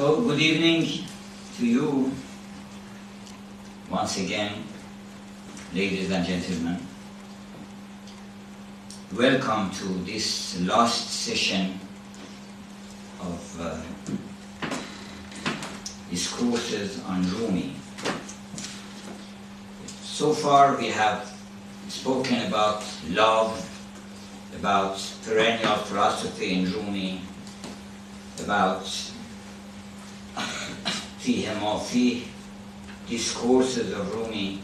So, good evening to you once again, ladies and gentlemen. Welcome to this last session of discourses on Rumi. So far we have spoken about love, about perennial philosophy in Rumi, about فيه ما فيه, discourses of Rumi.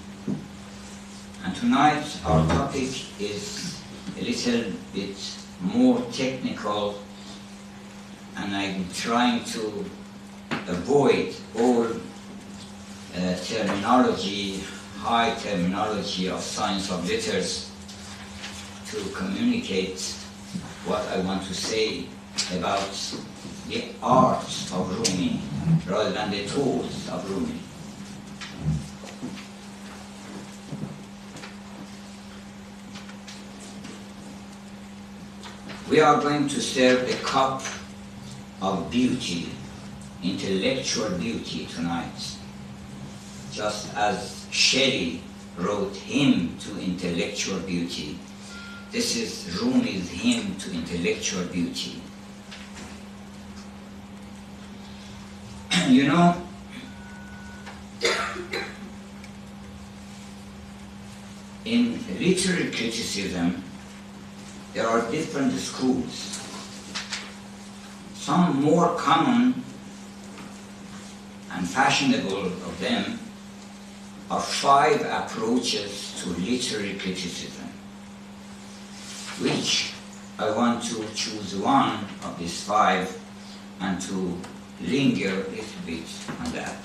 And tonight our topic is a little bit more technical, and I'm trying to avoid all terminology, high terminology of science of letters, to communicate what I want to say about the art of Rumi rather than the tools of Rumi. We are going to serve the cup of beauty, intellectual beauty tonight, just as Shelley wrote hymn to intellectual beauty. This is Rumi's hymn to intellectual beauty. You know, in literary criticism, there are different schools. Some more common and fashionable of them are 5 approaches to literary criticism, which I want to choose one of these 5 and to linger a little bit on that.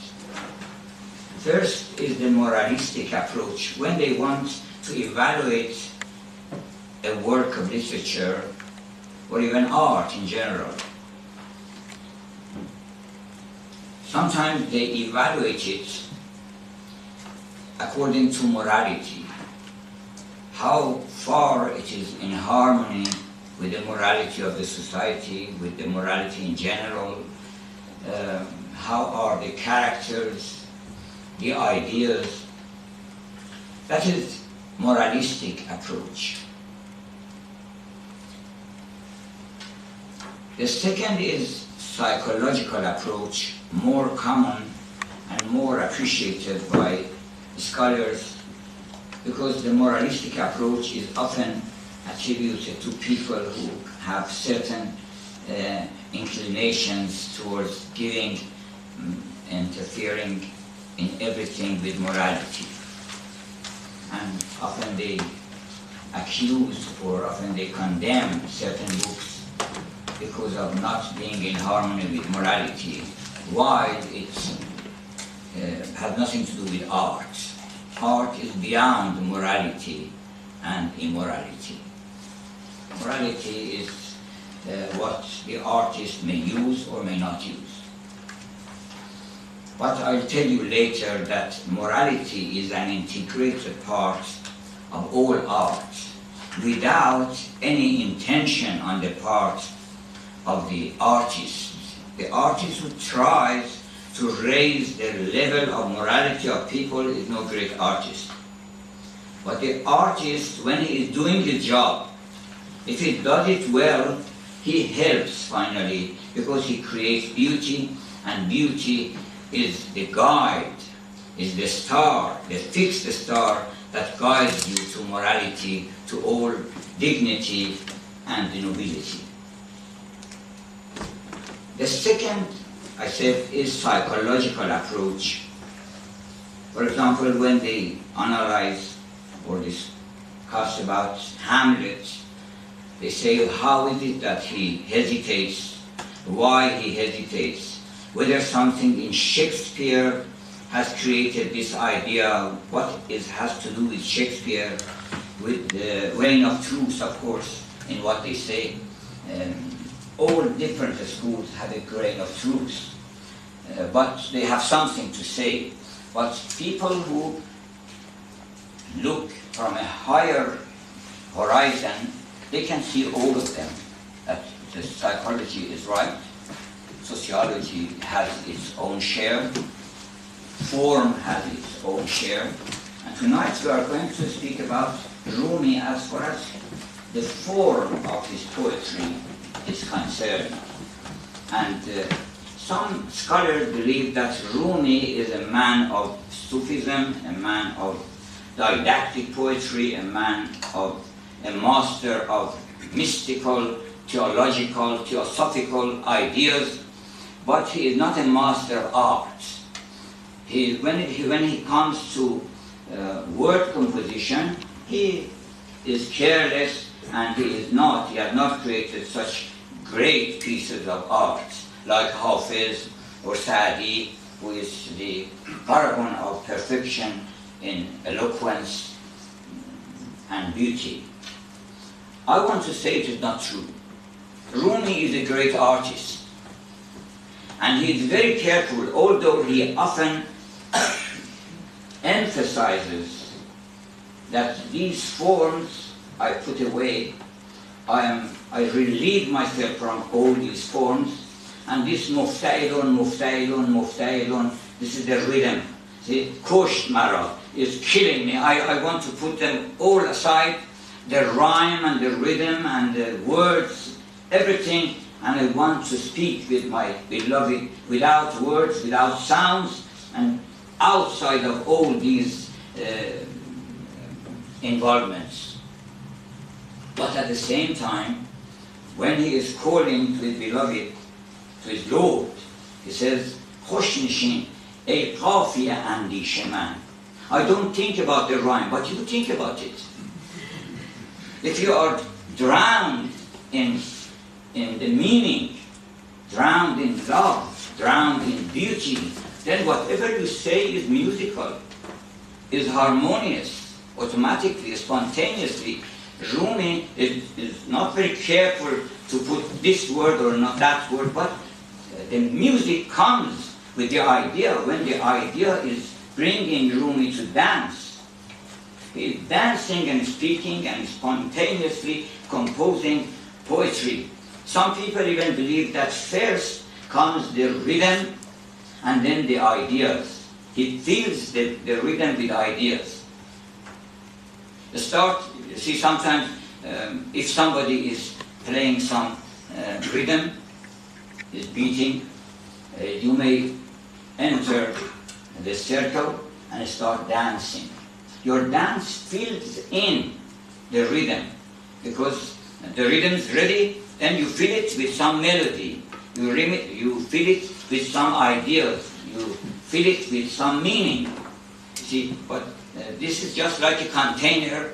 First is the moralistic approach. When they want to evaluate a work of literature or even art in general, sometimes they evaluate it according to morality, how far it is in harmony with the morality of the society, with the morality in general, how are the characters, the ideas. That is moralistic approach. The second is psychological approach, more common and more appreciated by scholars, because the moralistic approach is often attributed to people who have certain inclinations towards interfering in everything with morality. And often they accuse or often they condemn certain books because of not being in harmony with morality, while it has nothing to do with art. Art is beyond morality and immorality. Morality is what the artist may use or may not use. But I'll tell you later that morality is an integrated part of all art, without any intention on the part of the artist. The artist who tries to raise the level of morality of people is no great artist. But the artist, when he is doing the job, if he does it well, he helps finally, because he creates beauty, and beauty is the guide, is the star, the fixed star that guides you to morality, to all dignity and nobility. The second, I said, is psychological approach. For example, when they analyze or discuss about Hamlet, they say, how is it that he hesitates, why he hesitates, whether something in Shakespeare has created this idea, what has to do with Shakespeare, with the reign of truth, of course, in what they say. All different schools have a grain of truth, but they have something to say. But people who look from a higher horizon, they can see all of them, that the psychology is right, sociology has its own share, form has its own share, and tonight we are going to speak about Rumi as far as the form of his poetry is concerned. And some scholars believe that Rumi is a man of Sufism, a man of didactic poetry, a master of mystical, theological, theosophical ideas, but he is not a master of art. When he comes to word composition, he is careless, and he has not created such great pieces of art like Hafiz or Saadi, who is the paragon of perfection in eloquence and beauty. I want to say it is not true. Rumi is a great artist, and he is very careful, although he often emphasizes that these forms I put away, I relieve myself from all these forms, and this mufta'ilun, this is the rhythm. See, kosht mara is killing me. I want to put them all aside, the rhyme and the rhythm and the words, everything, and I want to speak with my beloved without words, without sounds, and outside of all these involvements. But at the same time, when he is calling to his beloved, to his Lord, he says, Khosh nishin, ey qafiya andishe man. I don't think about the rhyme, but you think about it. If you are drowned in the meaning, drowned in love, drowned in beauty, then whatever you say is musical, is harmonious, automatically, spontaneously. Rumi is not very careful to put this word or not that word, but the music comes with the idea. When the idea is bringing Rumi to dance, he is dancing and speaking and spontaneously composing poetry. Some people even believe that first comes the rhythm and then the ideas. He fills the rhythm with ideas. See, sometimes if somebody is playing some rhythm, is beating, you may enter the circle and start dancing. Your dance fills in the rhythm, because the rhythm is ready, then you fill it with some melody, you fill it with some ideas, you fill it with some meaning. See, but this is just like a container,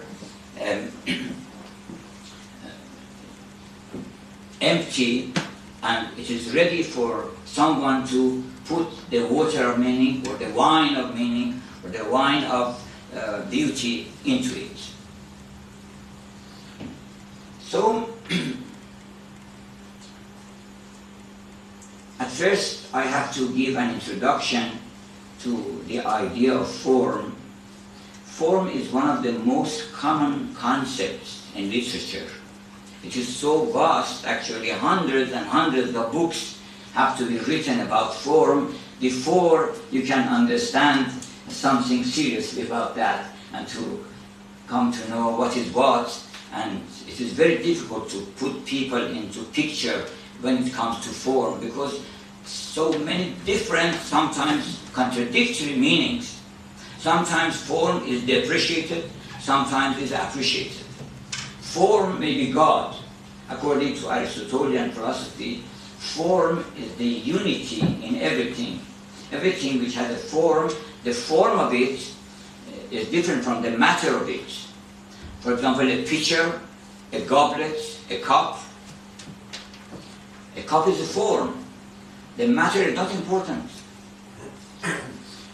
empty, and it is ready for someone to put the water of meaning or the wine of meaning or the wine of beauty into it. So, at first I have to give an introduction to the idea of form. Form is one of the most common concepts in literature. It is so vast, actually hundreds and hundreds of books have to be written about form before you can understand something seriously about that and to come to know what is what. And it is very difficult to put people into picture when it comes to form, because so many different, sometimes contradictory meanings. Sometimes form is depreciated, sometimes is appreciated. Form may be God. According to Aristotelian philosophy, form is the unity in everything. Everything which has a form, the form of it is different from the matter of it. For example, a pitcher, a goblet, a cup. A cup is a form. The matter is not important.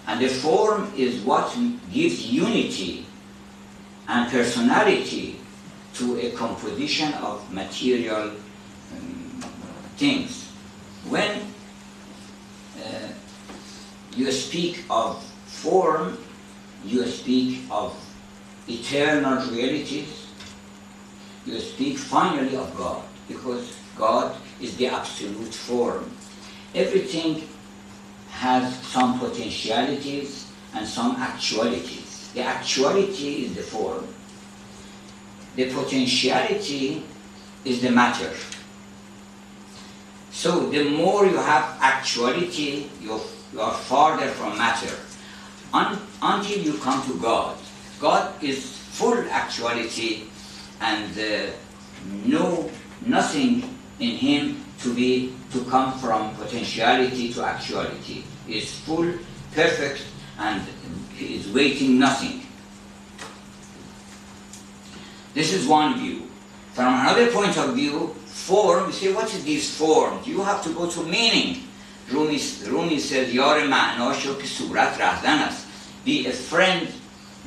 And the form is what gives unity and personality to a composition of material things. When you speak of form, you speak of eternal realities, you speak finally of God, because God is the absolute form. everything has some potentialities and some actualities. The actuality is the form. The potentiality is the matter. So the more you have actuality, you are farther from matter. Until you come to God. God is full actuality, and nothing in him to come from potentiality to actuality. He is full, perfect, and he is waiting nothing. This is one view. From another point of view, form, you say, what is these forms? You have to go to meaning. Rumi says, یار معناشو که صورت رهزن است. Be a friend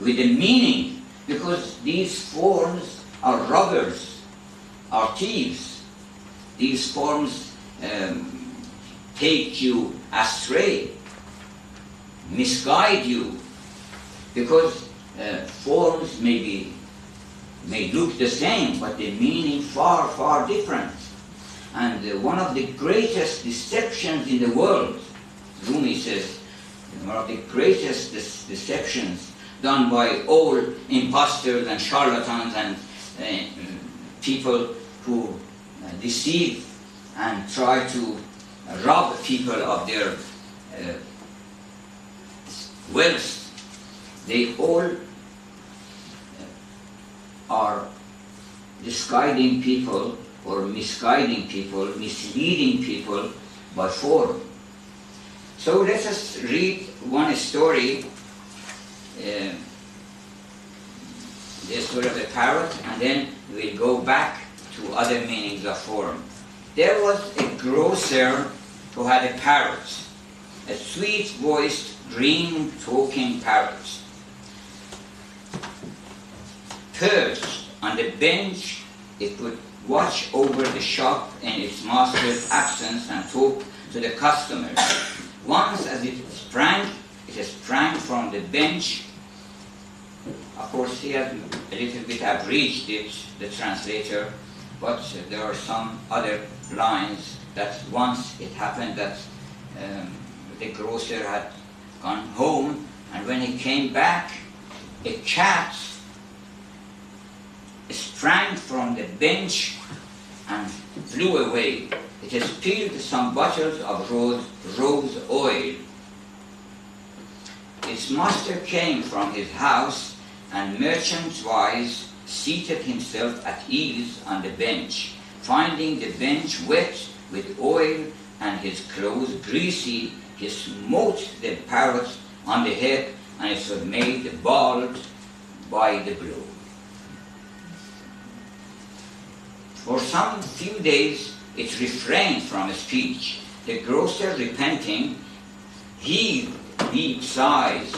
with the meaning, because these forms are robbers, are thieves. These forms take you astray, misguide you, because forms may look the same, but the meaning far, far different. And one of the greatest deceptions in the world, Rumi says, one of the greatest deceptions done by all imposters and charlatans and people who deceive and try to rob people of their wealth. They all are disguiding people or misguiding people, misleading people by form. So let us read one story, the story of the parrot, and then we'll go back to other meanings of form. There was a grocer who had a parrot, a sweet-voiced, green, talking parrot. Perched on the bench, it would watch over the shop in its master's absence and talk to the customers. Once as it sprang from the bench. Of course, he has a little bit abridged it, the translator, but there are some other lines that once it happened that the grocer had gone home, and when he came back, a cat sprang from the bench and flew away. It has spilled some bottles of rose oil. Its master came from his house and merchant-wise seated himself at ease on the bench. Finding the bench wet with oil and his clothes greasy, he smote the parrot on the head, and it was made bald by the blow. For some few days it refrained from speech. The grocer, repenting, heaved deep sighs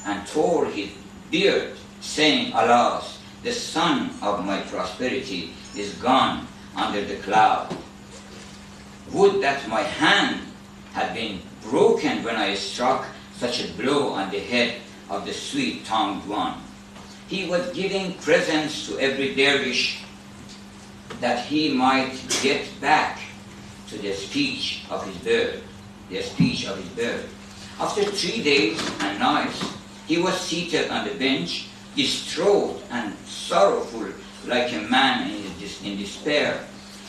and tore his beard, saying, Alas, the sun of my prosperity is gone under the cloud. Would that my hand had been broken when I struck such a blow on the head of the sweet-tongued one. He was giving presents to every dervish that he might get back to the speech of his bird, After 3 days and nights, he was seated on the bench, distraught and sorrowful, like a man in despair,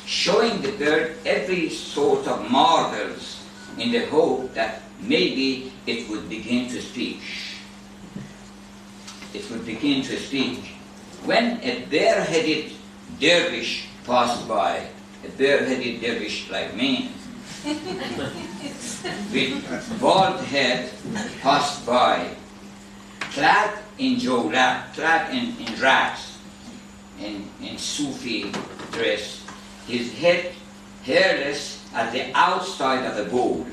showing the bird every sort of marvels in the hope that maybe it would begin to speak. When a bare-headed dervish passed by, a bare-headed dervish like me, with bald head, passed by, clad in jawla, clad in rags, in Sufi dress, his head hairless at the outside of a bowl.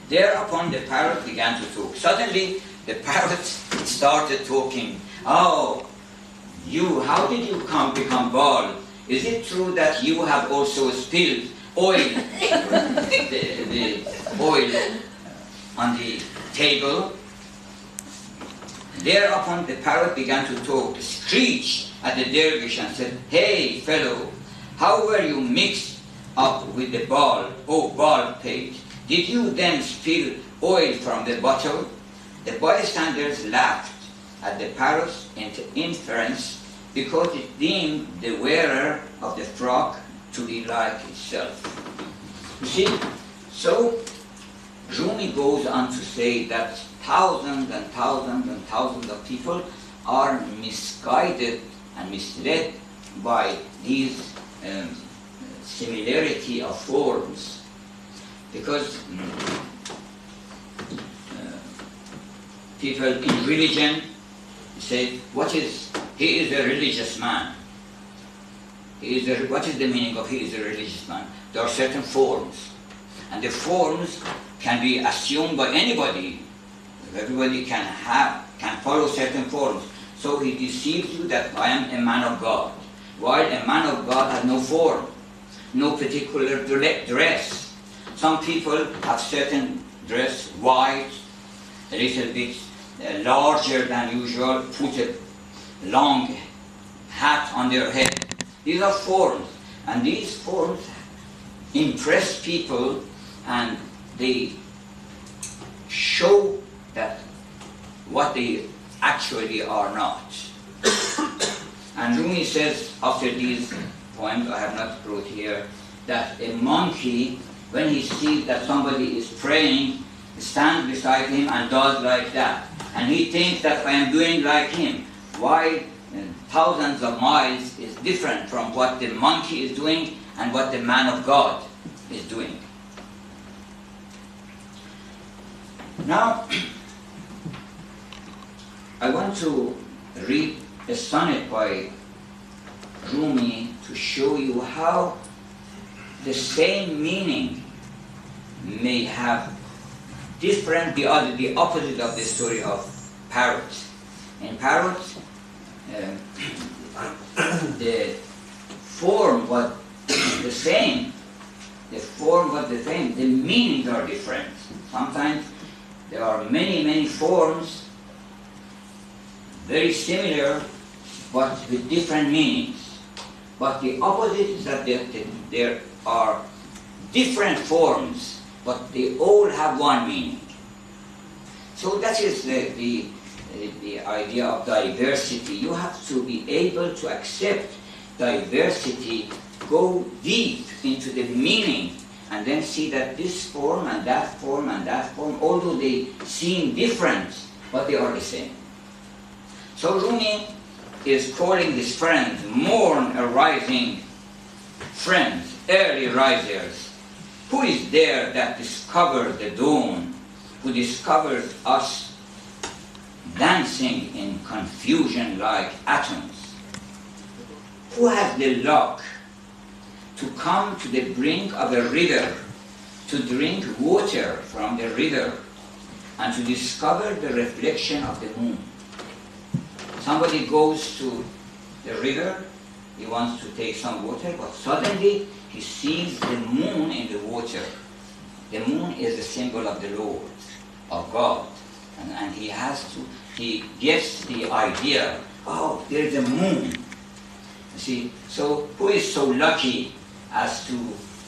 Thereupon the parrot began to talk. Suddenly the parrot started talking. Oh, how did you become bald? Is it true that you have also spilled oil, the oil on the table? Thereupon the parrot began to talk, screeched at the dervish and said, Hey, fellow, how were you mixed up with the bald, oh bald pate? Did you then spill oil from the bottle? The bystanders laughed at the parrot's inference because it deemed the wearer of the frock to be like itself. You see, so Rumi goes on to say that thousands and thousands and thousands of people are misguided and misled by these similarity of forms, because people in religion say, he is a religious man. What is the meaning of he is a religious man? There are certain forms, and the forms can be assumed by anybody. Everybody can follow certain forms. So he deceives you that I am a man of God, while a man of God has no form, no particular dress. Some people have certain dress, white, a little bit larger than usual, put a long hat on their head. These are forms, and these forms impress people, and they show that what they actually are not. And Rumi says, after these poems I have not brought here, that a monkey, when he sees that somebody is praying, stands beside him and does like that. And he thinks that I am doing like him. Why thousands of miles is different from what the monkey is doing and what the man of God is doing. Now, I want to read a sonnet by Rumi to show you how the same meaning may have different, the opposite of the story of parrot. In parrot, the form was the same. The form was the same. The meanings are different. Sometimes there are many, many forms, very similar, but with different meanings. But the opposite is that there are different forms, but they all have one meaning. So that is the idea of diversity. You have to be able to accept diversity, go deep into the meaning, and then see that this form and that form and that form, although they seem different, but they are the same. So Rumi is calling his friends, morn arising friends, early risers. Who is there that discovered the dawn, who discovered us dancing in confusion like atoms? Who has the luck to come to the brink of a river, to drink water from the river, and to discover the reflection of the moon? Somebody goes to the river, he wants to take some water, but suddenly he sees the moon in the water. The moon is the symbol of the Lord, of God. And he gets the idea, oh, there's a moon. You see, so who is so lucky as to,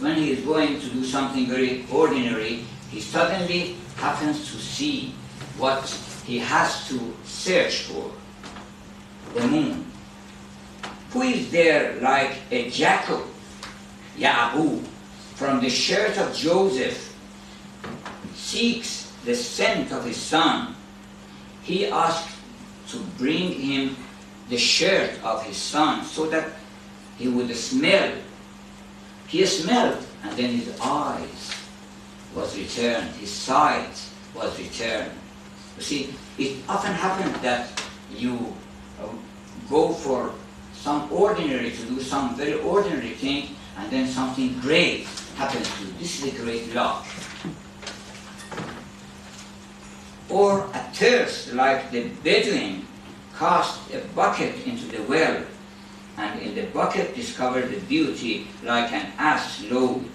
when he is going to do something very ordinary, he suddenly happens to see what he has to search for, the moon. Who is there like a jackal, Ya'qub, from the shirt of Joseph, seeks the scent of his son? He asked to bring him the shirt of his son so that he would smell. He smelled, and then his eyes was returned, his sight was returned. You see, it often happens that you go for some ordinary, to do some very ordinary thing, and then something great happens to you. This is a great luck. Or a thirst like the Bedouin cast a bucket into the well, and in the bucket discovered the beauty like an ass load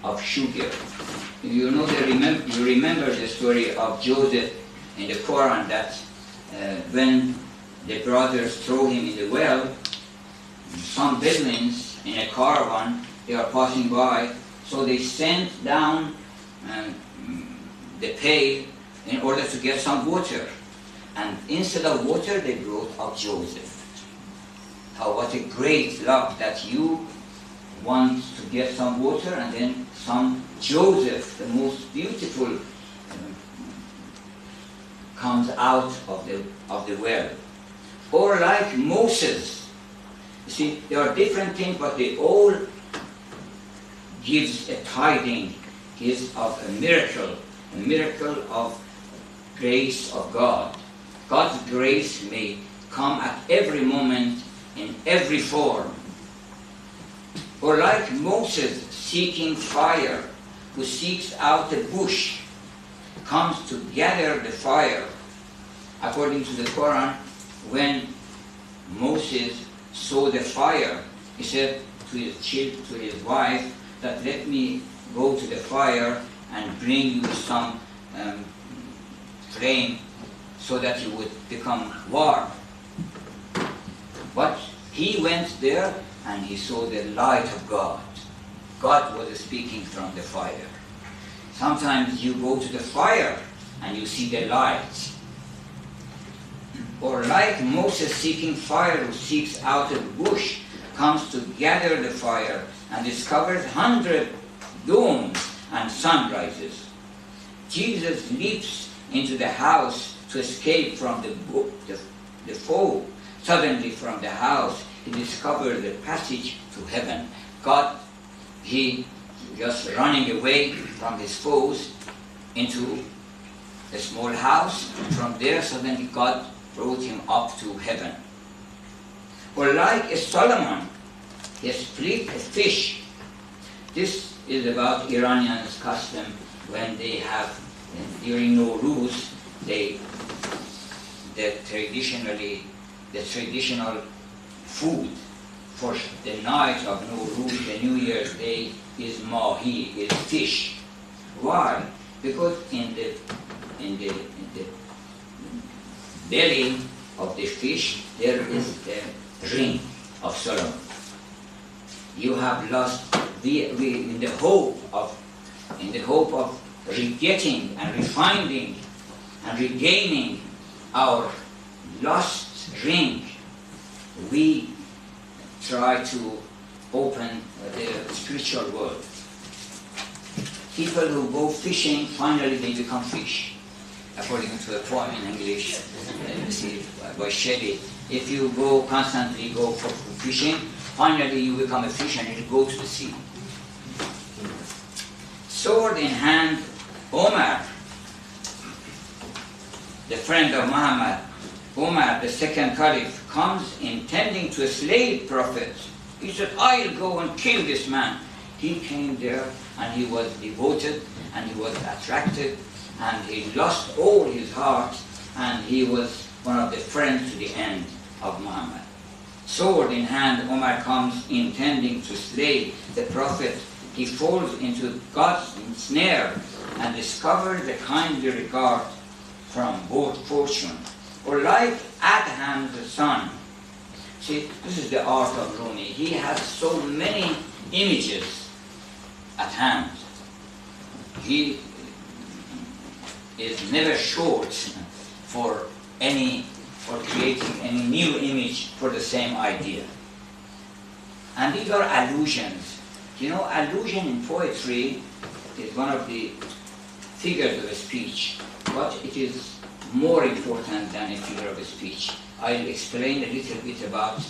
of sugar. You know, you remember the story of Joseph in the Quran, that when the brothers throw him in the well, some Bedouins in a caravan, they are passing by, so they sent down the pail in order to get some water. And instead of water, they brought up Joseph. What a great luck that you want to get some water and then some Joseph, the most beautiful, comes out of the well. Or like Moses. You see, there are different things, but they all gives a tiding, gives of a miracle of grace of God. God's grace may come at every moment, in every form. Or like Moses seeking fire, who seeks out a bush, comes to gather the fire. According to the Quran, when Moses saw the fire, he said to his wife, that let me go to the fire and bring you some flame so that you would become warm. But he went there and he saw the light of God. God was speaking from the fire. Sometimes you go to the fire and you see the light. Or like Moses seeking fire, who seeks out a bush, comes to gather the fire and discovers 100 dawns and sunrises. Jesus leaps into the house to escape from the foe. Suddenly from the house, he discovered the passage to heaven. God, he just running away from his foes into a small house. From there, suddenly God brought him up to heaven. Or like Solomon, he split a fish. This is about Iranians' custom when they have, during Nowruz, the traditional food for the night of Nowruz, the New Year's Day, is mahi, is fish. Why? Because in the belly of the fish there is the ring of Solomon. You have lost in the hope of getting and refining and regaining our lost ring. We try to open the spiritual world. People who go fishing, finally they become fish. According to a poem in English, by Shelley, if you constantly go for fishing, finally you become a fish and you go to the sea. Sword in hand, Omar, the friend of Muhammad, Omar, the second caliph, comes intending to slay the Prophet. He said, I'll go and kill this man. He came there and he was devoted and he was attracted and he lost all his heart and he was one of the friends to the end of Muhammad. Sword in hand, Omar comes intending to slay the Prophet. He falls into God's snare and discovers the kindly regard from both fortune. Or like Adham the son. See, this is the art of Rumi. He has so many images at hand. He is never short for creating any new image for the same idea. And these are allusions. You know, allusion in poetry is one of the figures of speech, but it is more important than a figure of speech. I'll explain a little bit about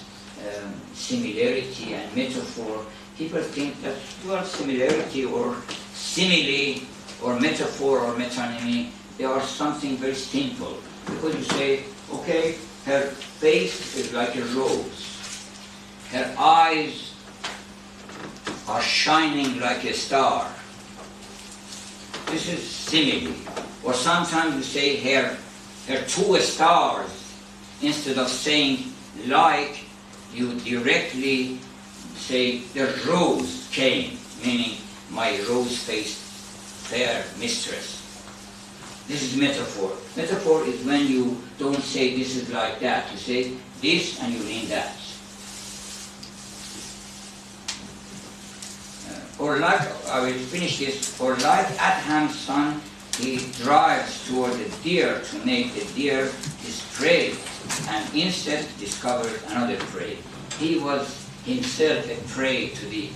similarity and metaphor. People think that, well, similarity or simile or metaphor or metonymy, they are something very simple. Because you say, okay, her face is like a rose. Her eyes are shining like a star. This is simile. Or sometimes you say her two stars. Instead of saying like, you directly say the rose came, meaning my rose-faced fair mistress. This is metaphor. Metaphor is when you don't say this is like that. You say this and you mean that. or like, I will finish this, or like Adam's son, he drives toward the deer to make the deer his prey, and instead discovers another prey. He was himself a prey to the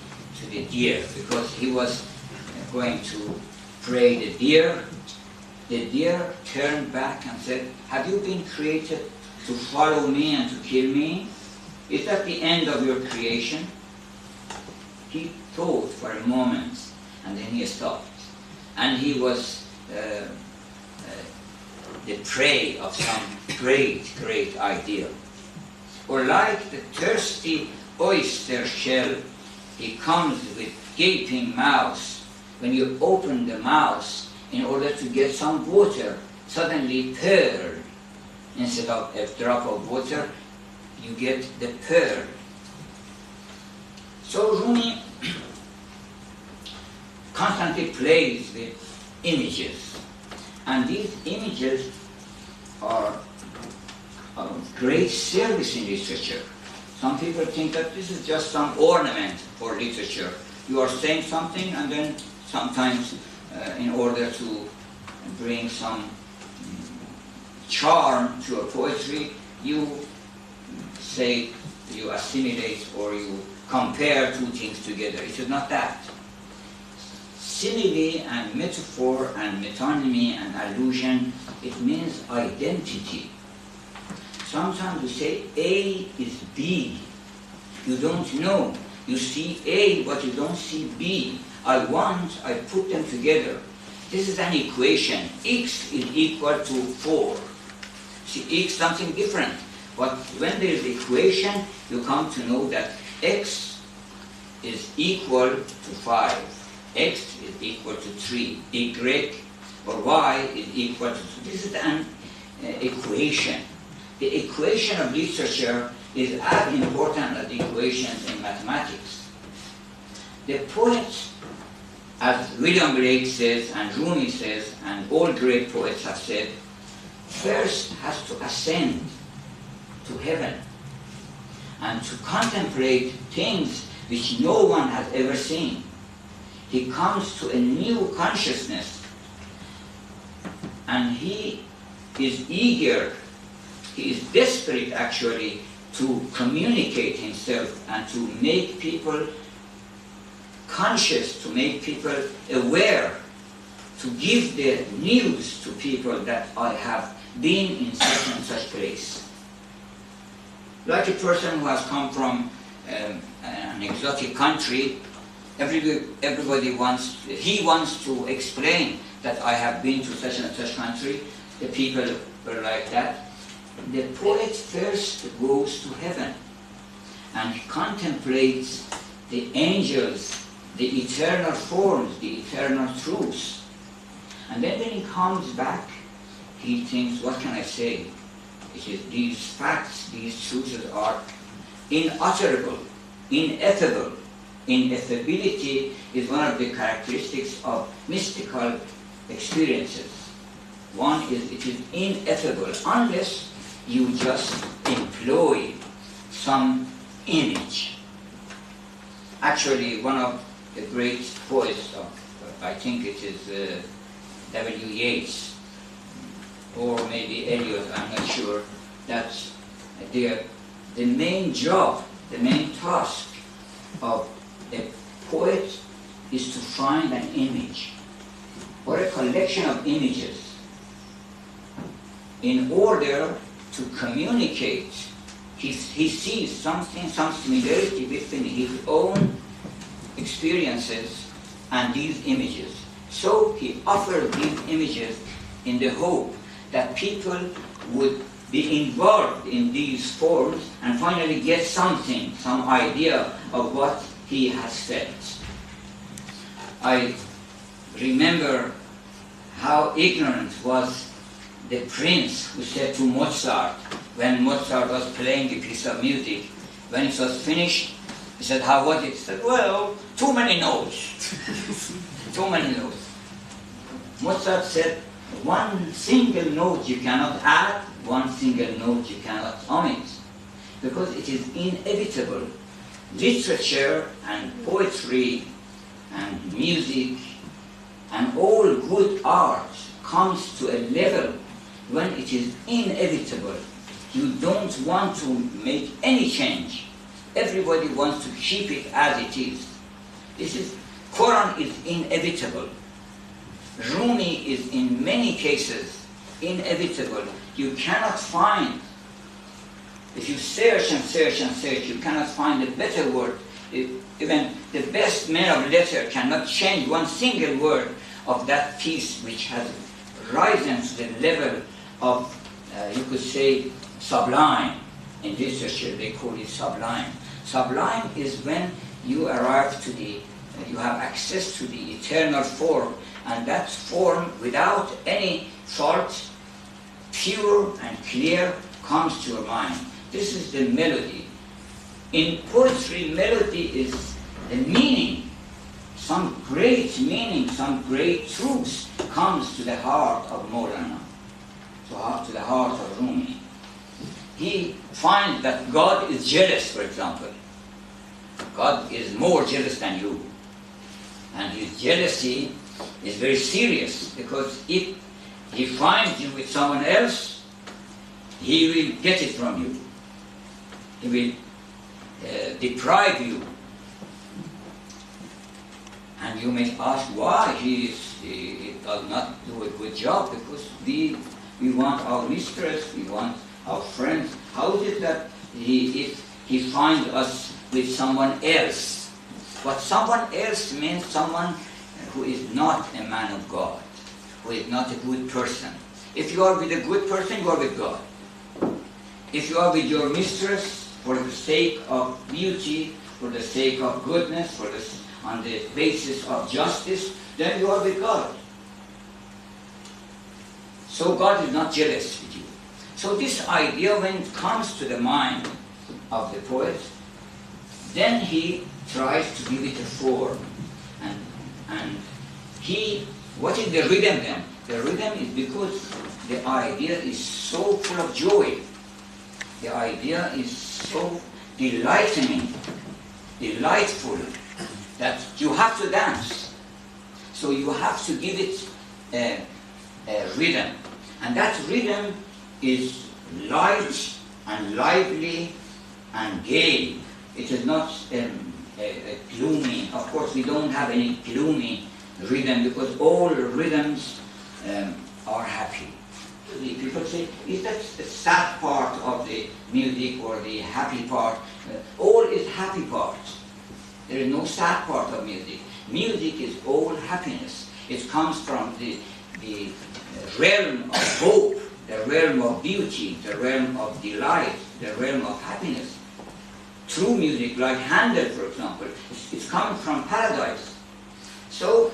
deer, because he was going to prey the deer. The deer turned back and said, have you been created to follow me and to kill me? Is that the end of your creation? He thought for a moment, and then he stopped. And he was the prey of some great, great ideal. Or like the thirsty oyster shell, he comes with gaping mouth. When you open the mouth in order to get some water, suddenly pearl. Instead of a drop of water, you get the pearl. So Rumi constantly plays with images, and these images are of great service in literature. Some people think that this is just some ornament for literature. You are saying something, and then sometimes in order to bring some charm to a poetry, you say, you assimilate, or you compare two things together. It is not that. Simile and metaphor and metonymy and allusion, it means identity. Sometimes you say A is B. You don't know. You see A, but you don't see B. I put them together. This is an equation. X is equal to 4. See, X something different. But when there is equation, you come to know that X is equal to 5. X is equal to 3. Y or Y is equal to 2. This is an equation. The equation of literature is as important as the equations in mathematics. The poet, as William Blake says, and Rumi says, and all great poets have said, first has to ascend to heaven and to contemplate things which no one has ever seen. He comes to a new consciousness, and he is eager, he is desperate actually to communicate himself and to make people conscious, to make people aware, to give the news to people that I have been in such and such place. Like a person who has come from an exotic country, everybody wants to explain that I have been to such and such country. The people were like that. The poet first goes to heaven and contemplates the angels, the eternal forms, the eternal truths. And then when he comes back, he thinks, what can I say? These facts, these truths are inutterable, ineffable. Ineffability is one of the characteristics of mystical experiences. One is it is ineffable unless you just employ some image. Actually, one of the great poets of, I think it is W. Yeats, or maybe Eliot, I'm not sure, that the main job, the main task of a poet is to find an image or a collection of images in order to communicate. He sees something, some similarity between his own experiences and these images. So he offers these images in the hope that people would be involved in these forms and finally get something, some idea of what he has felt. I remember how ignorant was the prince who said to Mozart, when Mozart was playing a piece of music, when it was finished, he said, how was it? He said, well, too many notes. Too many notes. Mozart said, one single note you cannot add, one single note you cannot omit, because it is inevitable. Literature and poetry and music and all good art comes to a level when it is inevitable. You don't want to make any change. Everybody wants to keep it as it is. Quran is inevitable. Rumi is in many cases inevitable. You cannot find, if you search and search and search, you cannot find a better word. Even the best man of letter cannot change one single word of that piece which has risen to the level of, you could say, sublime. In literature they call it sublime. Sublime is when you arrive to the, you have access to the eternal form, and that form without any fault, pure and clear, comes to your mind. This is the melody. In poetry, melody is the meaning. Some great meaning, some great truth comes to the heart of Maulana, to the heart of Rumi. He finds that God is jealous, for example. God is more jealous than you. And his jealousy is very serious, because if he finds you with someone else, he will get it from you. He will deprive you. And you may ask why he does not do a good job, because we want our mistress, we want our friends. How is it that if he finds us with someone else? But someone else means someone who is not a man of God, who is not a good person. If you are with a good person, you are with God. If you are with your mistress for the sake of beauty, for the sake of goodness, on the basis of justice, then you are with God. So God is not jealous with you. So this idea, when it comes to the mind of the poet, then he tries to give it a form. And what is the rhythm then? The rhythm is because the idea is so full of joy. The idea is so delightful, that you have to dance. So you have to give it a rhythm. And that rhythm is light and lively and gay. It is not a gloomy. Of course, we don't have any gloomy rhythm, because all rhythms are happy. People say, is that the sad part of the music or the happy part? All is happy part. There is no sad part of music. Music is all happiness. It comes from the realm of hope, the realm of beauty, the realm of delight, the realm of happiness. True music, like Handel, for example, it's coming from paradise. So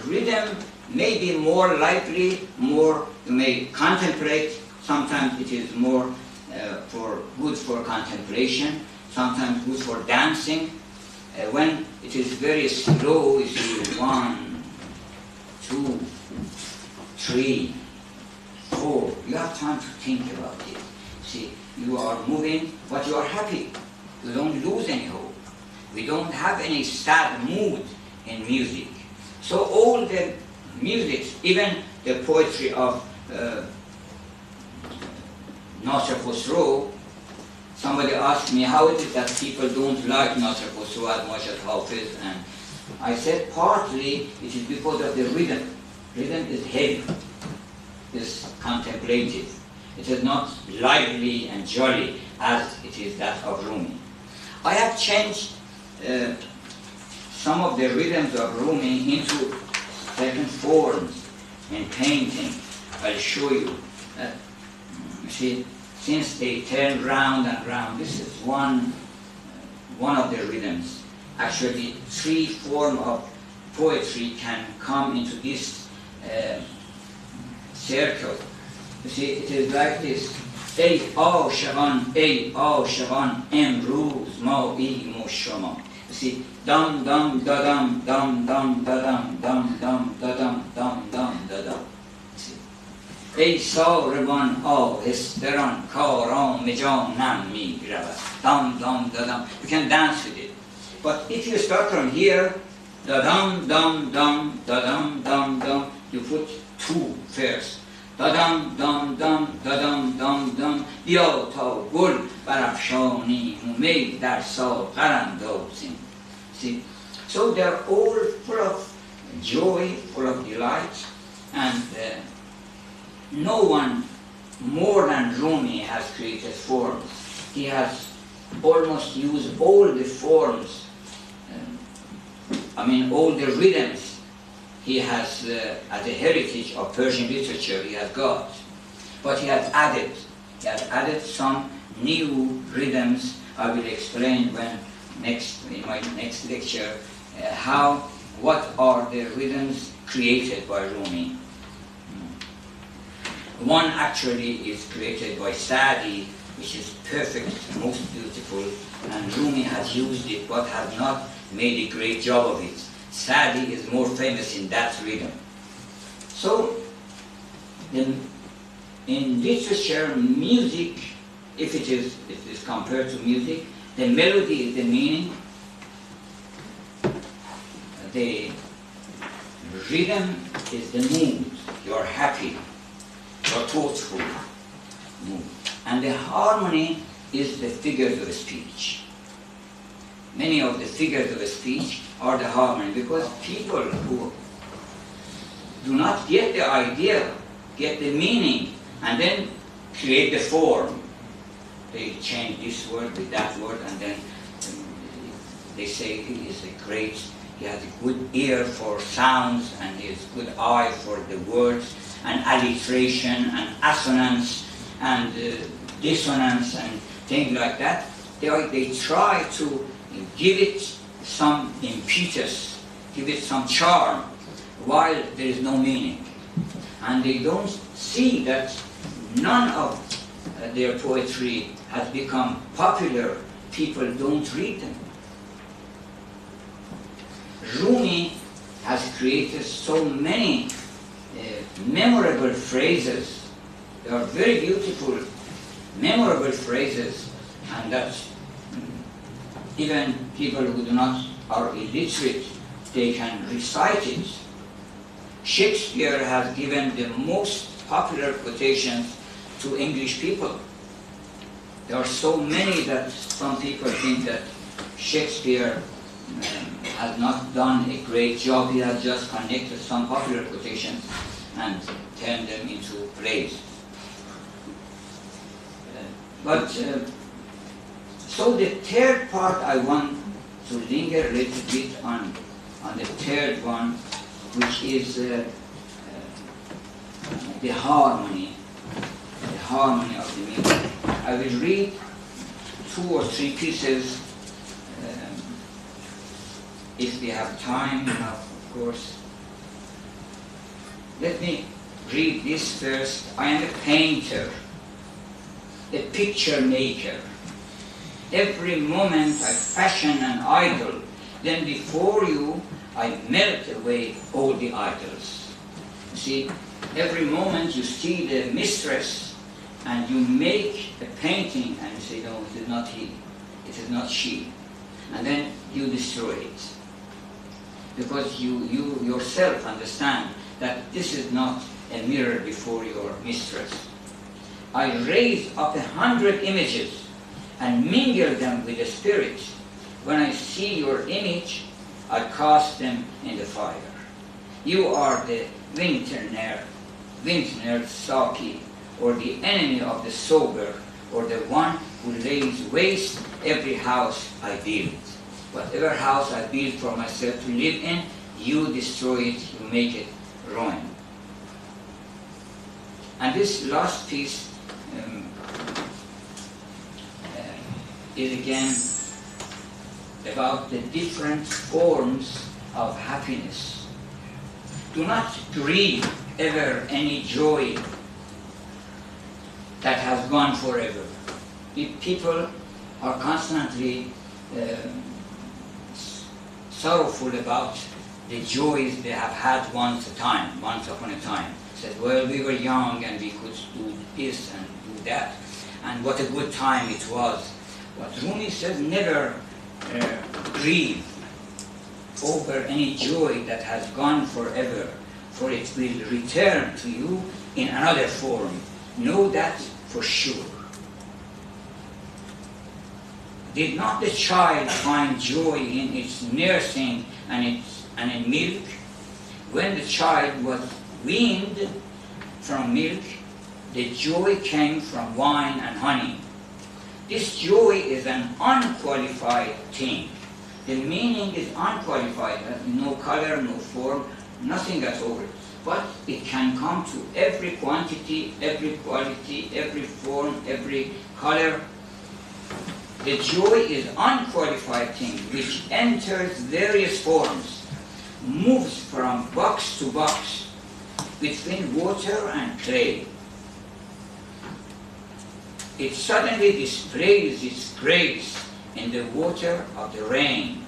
rhythm may be more lively, more you may contemplate. Sometimes it is more good for contemplation, sometimes good for dancing. When it is very slow, you see 1, 2, 3, 4. You have time to think about it. See, you are moving, but you are happy. You don't lose any hope. We don't have any sad mood in music. So all the music, even the poetry of Nasr Khosrow, somebody asked me, how is it that people don't like Nasr Khosrow as much as Hafiz? And I said, partly it is because of the rhythm. Rhythm is heavy, is contemplative. It is not lively and jolly as it is that of Rumi. I have changed some of the rhythms of Rumi into certain forms in painting. I'll show you. See, since they turn round and round, this is one of the rhythms. Actually, 3 forms of poetry can come into this circle. You see, it is like this. ای عاشقان امروز ما ایم و شما. You see, dum dum dadam dum dum dadam dum dum dadam dum dum dadam. ای ساربان آهستران کارام جانم می رود. Dum dum dadam. You can dance with it. But if you start from here, Da-dum, dum, dum, da-dum, dum, dum. You put two first. Da-dum, dum, dum, da-dum, dum, dum. بیا تا گل برافشانی می در ساغر اندازیم. See? So they're all full of joy, full of delight, and no one more than Rumi has created forms. He has almost used all the forms, all the rhythms he has as a heritage of Persian literature he has got. But he has added some new rhythms. I will explain in my next lecture what are the rhythms created by Rumi. One actually is created by Sadi, which is perfect, most beautiful, and Rumi has used it but has not made a great job of it. Sadi is more famous in that rhythm. So, in literature, music, if it is compared to music, the melody is the meaning, the rhythm is the mood. You're happy, you're thoughtful mood. And the harmony is the figures of speech. Many of the figures of speech are the harmony, because people who do not get the idea, get the meaning, and then create the form. They change this word with that word, and then they say he is he has a good ear for sounds, and he has a good eye for the words, and alliteration, and assonance, and dissonance, and things like that. They try to give it some impetus, give it some charm, while there is no meaning. And they don't see that none of their poetry has become popular. People don't read them. Rumi has created so many memorable phrases. They are very beautiful, memorable phrases, and that even people who are illiterate, they can recite it. Shakespeare has given the most popular quotations to English people. There are so many that some people think that Shakespeare has not done a great job. He has just connected some popular quotations and turned them into plays. So the third part, I want to linger a little bit on the third one, which is the harmony of the music. I will read 2 or 3 pieces, if we have time, of course. Let me read this first. I am a painter, a picture maker. Every moment I fashion an idol, then before you I melt away all the idols. You see, every moment you see the mistress and you make a painting and you say, no, it is not he, it is not she. And then you destroy it. Because you yourself understand that this is not a mirror before your mistress. I raise up 100 images and mingle them with the spirit. When I see your image, I cast them in the fire. You are the vintner Saki, or the enemy of the sober, or the one who lays waste every house I build. Whatever house I build for myself to live in, you destroy it, you make it ruin. And this last piece is again about the different forms of happiness. Do not grieve ever any joy that has gone forever. If people are constantly sorrowful about the joys they have had once upon a time. Said, well, we were young and we could do this and do that, and what a good time it was. But Rumi says, never grieve over any joy that has gone forever, for it will return to you in another form. Know that for sure. Did not the child find joy in its nursing and in milk? When the child was weaned from milk, the joy came from wine and honey. This joy is an unqualified thing. The meaning is unqualified, no color, no form, nothing at all. But it can come to every quantity, every quality, every form, every color. The joy is unqualified thing which enters various forms, moves from box to box, between water and clay. It suddenly displays its grace in the water of the rain,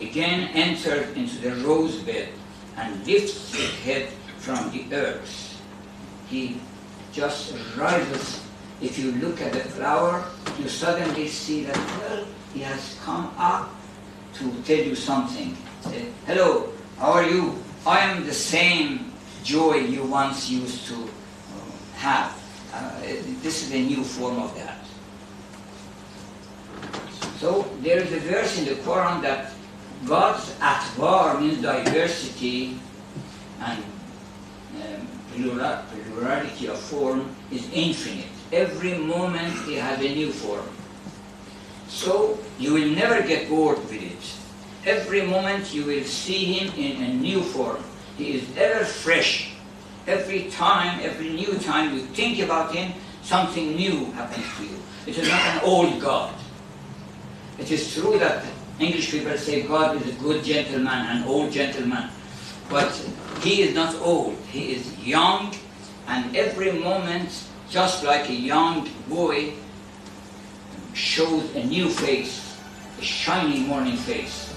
again enters into the rosebud and lifts its head from the earth. He just rises. If you look at the flower, you suddenly see that, well, he has come up to tell you something. Say, hello, how are you? I am the same joy you once used to have. This is a new form of that. So there is a verse in the Quran that God's atvar means diversity and plurality of form is infinite. Every moment he has a new form. So you will never get bored with it. Every moment you will see him in a new form. He is ever fresh. Every time, every new time you think about him, something new happens to you. It is not an old God. It is true that English people say God is a good gentleman, an old gentleman. But he is not old. He is young, and every moment, just like a young boy, shows a new face, a shiny morning face.